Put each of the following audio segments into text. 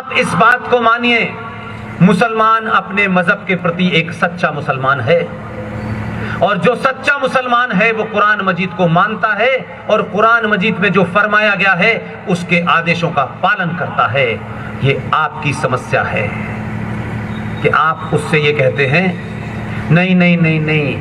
आप इस बात को मानिए, मुसलमान अपने मजहब के प्रति एक सच्चा मुसलमान है, और जो सच्चा मुसलमान है वो कुरान मजीद को मानता है और कुरान मजीद में जो फरमाया गया है उसके आदेशों का पालन करता है। ये आपकी समस्या है कि आप उससे ये कहते हैं नहीं नहीं नहीं नहीं,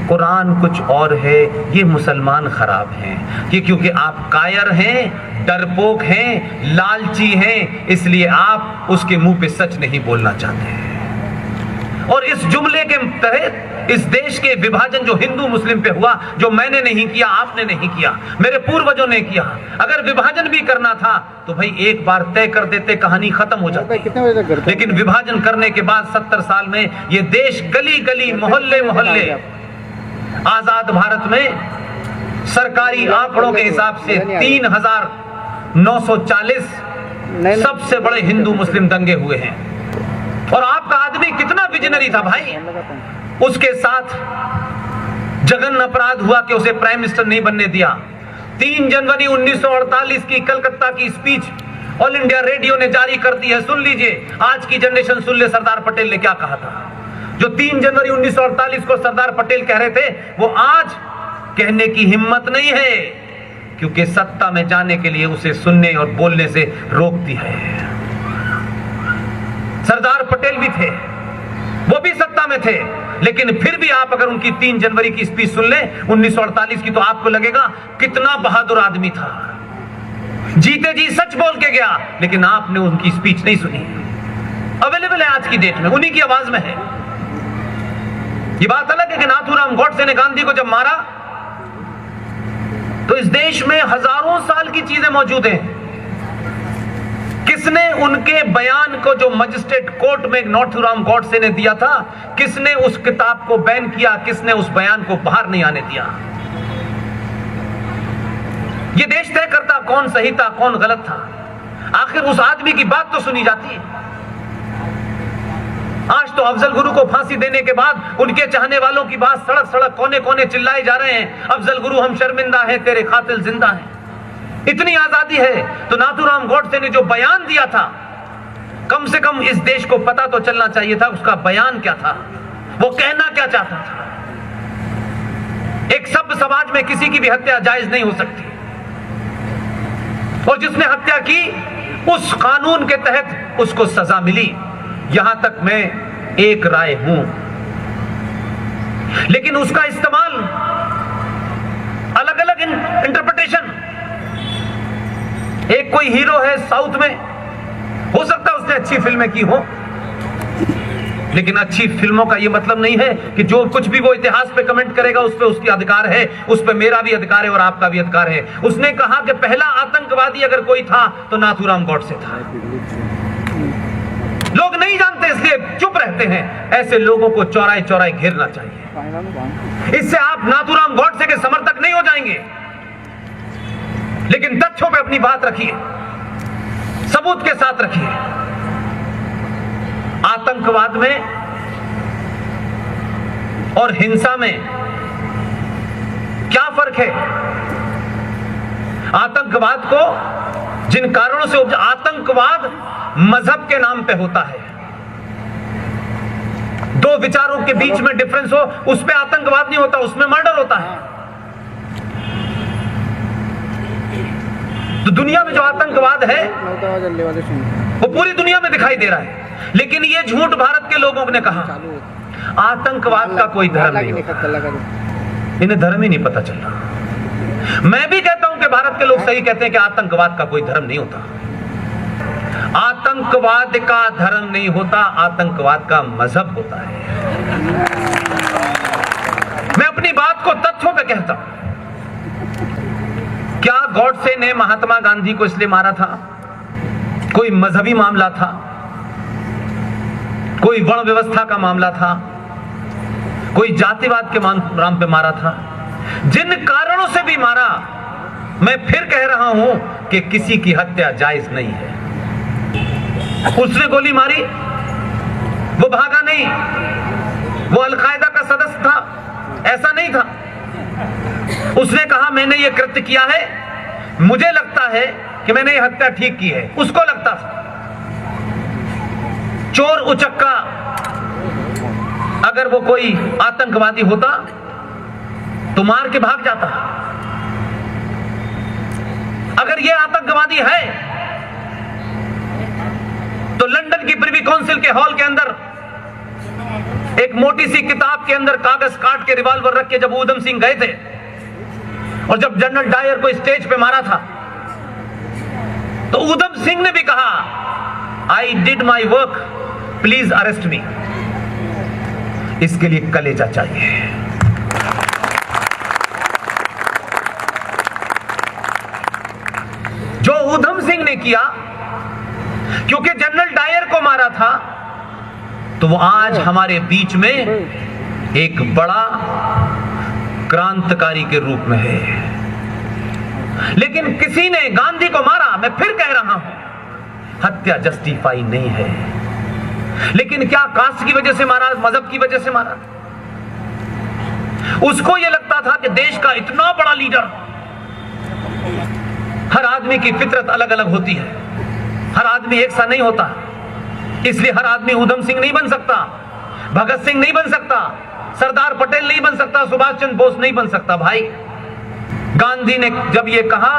कुरान कुछ और है, ये मुसलमान खराब हैं। ये क्योंकि आप कायर हैं, डरपोक हैं, लालची हैं, इसलिए आप उसके मुंह पे सच नहीं बोलना चाहते हैं। और इस जुमले के तहत इस देश के विभाजन जो हिंदू मुस्लिम पे हुआ, जो मैंने नहीं किया, आपने नहीं किया, मेरे पूर्वजों ने किया, अगर विभाजन भी करना था तो भाई एक बार तय कर देते, कहानी खत्म हो जाती। लेकिन विभाजन करने के बाद 70 साल में ये देश गली गली, मोहल्ले मोहल्ले, आजाद भारत में सरकारी आंकड़ों के हिसाब से 3,940 सबसे बड़े हिंदू मुस्लिम दंगे हुए हैं। और आपका आदमी कितना विजनरी था भाई, उसके साथ जघन्य अपराध हुआ कि उसे प्राइम मिनिस्टर नहीं बनने दिया। 3 जनवरी 1948 की कलकत्ता की स्पीच ऑल इंडिया रेडियो ने जारी कर दी है, सुन लीजिए, आज की जनरेशन सुन ले सरदार पटेल ने क्या कहा था। जो 3 जनवरी 1948 को सरदार पटेल कह रहे थे वो आज कहने की हिम्मत नहीं है, क्योंकि सत्ता में जाने के लिए उसे सुनने और बोलने से रोकती है। सरदार पटेल भी थे, वो भी सत्ता में थे, लेकिन फिर भी आप अगर उनकी 3 जनवरी की स्पीच सुन ले 1948 की, तो आपको लगेगा कितना बहादुर आदमी था, जीते जी सच बोल के गया। लेकिन आपने उनकी स्पीच नहीं सुनी, अवेलेबल है आज की डेट में, उन्हीं की आवाज में है। ये बात अलग है कि नाथूराम गॉडसे ने गांधी को जब मारा तो इस देश में हजारों साल की चीजें मौजूद हैं। किसने उनके बयान को, जो मजिस्ट्रेट कोर्ट में नाथूराम गॉडसे ने दिया था, किसने उस किताब को बैन किया, किसने उस बयान को बाहर नहीं आने दिया? ये देश तय करता कौन सही था, कौन गलत था। आखिर उस आदमी की बात तो सुनी जाती है। आज तो अफजल गुरु को फांसी देने के बाद उनके चाहने वालों की बात सड़क सड़क, कोने कोने चिल्लाए जा रहे हैं, अफजल गुरु हम शर्मिंदा हैं, तेरे कातिल जिंदा हैं। इतनी आजादी है तो नाथूराम गॉडसे ने जो बयान दिया था, कम से कम इस देश को पता तो चलना चाहिए था उसका बयान क्या था, वो कहना क्या चाहता था। एक सभ्य समाज में किसी की भी हत्या जायज नहीं हो सकती, और जिसने हत्या की उस कानून के तहत उसको सजा मिली। यहां तक मैं एक राय हूं, लेकिन उसका इस्तेमाल, अलग अलग इंटरप्रिटेशन। एक कोई हीरो है साउथ में, हो सकता है उसने अच्छी फिल्में की हो, लेकिन अच्छी फिल्मों का यह मतलब नहीं है कि जो कुछ भी वो इतिहास पे कमेंट करेगा उस पे उसकी अधिकार है, उस पे मेरा भी अधिकार है और आपका भी अधिकार है। उसने कहा कि पहला आतंकवादी अगर कोई था तो नाथूराम गॉडसे था। लोग नहीं जानते इसलिए चुप रहते हैं। ऐसे लोगों को चौराहे चौराहे घेरना चाहिए। इससे आप नाथूराम गॉडसे के समर्थक नहीं हो जाएंगे, लेकिन तथ्यों पे अपनी बात रखिए, सबूत के साथ रखिए। आतंकवाद में और हिंसा में क्या फर्क है? आतंकवाद को जिन कारणों से आतंकवाद मजहब के नाम पे होता है, दो विचारों के बीच में डिफरेंस हो, उस पे आतंकवाद नहीं होता, उसमें मर्डर होता है। तो दुनिया में जो आतंकवाद है वो पूरी दुनिया में दिखाई दे रहा है, लेकिन ये झूठ भारत के लोगों ने कहा। आतंकवाद का कोई धर्म नहीं होता, इन्हें धर्म ही नहीं पता चल रहा। मैं भी कहता हूं कि भारत के लोग सही कहते हैं कि आतंकवाद का कोई धर्म नहीं होता। आतंकवाद का धर्म नहीं होता, आतंकवाद का मजहब होता है। मैं अपनी बात को तथ्यों पे कहता हूं। क्या गॉडसे ने महात्मा गांधी को इसलिए मारा था? कोई मजहबी मामला था, कोई वर्ण व्यवस्था का मामला था, कोई जातिवाद के नाम पे मारा था? जिन कारणों से भी मारा, मैं फिर कह रहा हूं कि किसी की हत्या जायज नहीं है। उसने गोली मारी, वो भागा नहीं, वो अलकायदा का सदस्य था, ऐसा नहीं था। उसने कहा मैंने ये कृत्य किया है, मुझे लगता है कि मैंने ये हत्या ठीक की है, उसको लगता था। चोर उचक्का अगर वो कोई आतंकवादी होता तो मार के भाग जाता। अगर ये आतंकवादी है तो लंदन की प्रिवी काउंसिल के हॉल के अंदर एक मोटी सी किताब के अंदर कागज काट के रिवॉल्वर रख के जब ऊधम सिंह गए थे और जब जनरल डायर को स्टेज पे मारा था तो ऊधम सिंह ने भी कहा, I did my work, please arrest me. इसके लिए कलेजा चाहिए। जो ऊधम सिंह ने किया, क्योंकि जनरल डायर को मारा था, तो वो आज हमारे बीच में एक बड़ा क्रांतिकारी के रूप में है। लेकिन किसी ने गांधी को मारा, मैं फिर कह रहा हूं, हत्या जस्टिफाई नहीं है। लेकिन क्या कास्ट की वजह से मारा, मजहब की वजह से मारा? उसको यह लगता था कि देश का इतना बड़ा लीडर, हर आदमी की फितरत अलग अलग होती है, हर आदमी एक सा नहीं होता, इसलिए हर आदमी ऊधम सिंह नहीं बन सकता, भगत सिंह नहीं बन सकता, सरदार पटेल नहीं बन सकता, सुभाष चंद्र बोस नहीं बन सकता। भाई, गांधी ने जब यह कहा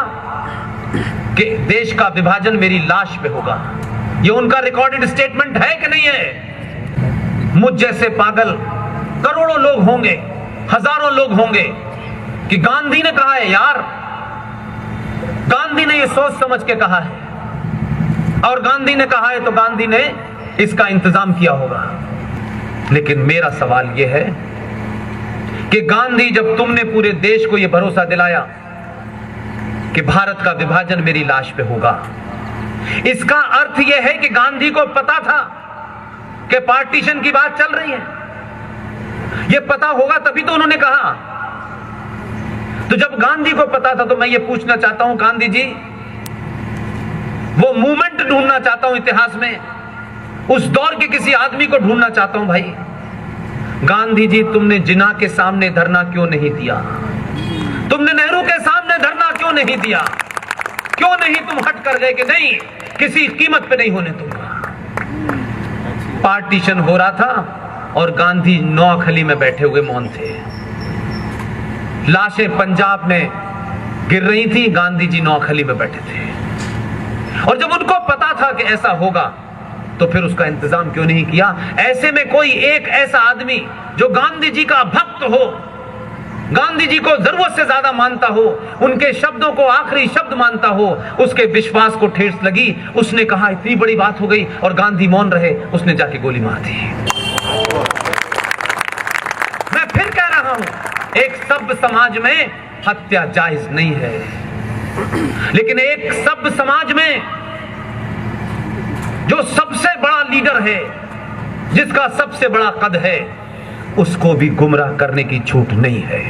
कि देश का विभाजन मेरी लाश पे होगा, ये उनका रिकॉर्डेड स्टेटमेंट है कि नहीं है? मुझ जैसे पागल करोड़ों लोग होंगे, हजारों लोग होंगे कि गांधी ने कहा है। यार, गांधी ने ये सोच समझ के कहा है, और गांधी ने कहा है तो गांधी ने इसका इंतजाम किया होगा। लेकिन मेरा सवाल यह है कि गांधी, जब तुमने पूरे देश को यह भरोसा दिलाया कि भारत का विभाजन मेरी लाश पे होगा, इसका अर्थ यह है कि गांधी को पता था कि पार्टीशन की बात चल रही है। यह पता होगा तभी तो उन्होंने कहा। तो जब गांधी को पता था, तो मैं यह पूछना चाहता हूं, गांधी जी, वो मूवमेंट ढूंढना चाहता हूं इतिहास में, उस दौर के किसी आदमी को ढूंढना चाहता हूं। भाई गांधी जी, तुमने जिन्ना के सामने धरना क्यों नहीं दिया? तुमने नेहरू के सामने धरना क्यों नहीं दिया? क्यों नहीं तुम हट कर गए कि नहीं, किसी कीमत पे नहीं होने दूंगा? पार्टीशन हो रहा था और गांधी नौखली में बैठे हुए मौन थे। लाशें पंजाब में गिर रही थी, गांधी जी नौखली में बैठे थे। और जब उनको पता था कि ऐसा होगा, तो फिर उसका इंतजाम क्यों नहीं किया? ऐसे में कोई एक ऐसा आदमी जो गांधी जी का भक्त हो, गांधी जी को जरूरत से ज्यादा मानता हो, उनके शब्दों को आखिरी शब्द मानता हो, उसके विश्वास को ठेस लगी, उसने कहा इतनी बड़ी बात हो गई, और गांधी मौन रहे, उसने जाके गोली मार दी। मैं फिर कह रहा हूं, एक सभ्य समाज में हत्या जायज नहीं है, लेकिन एक सभ्य समाज में जो सबसे बड़ा लीडर है, जिसका सबसे बड़ा कद है, उसको भी गुमराह करने की छूट नहीं है।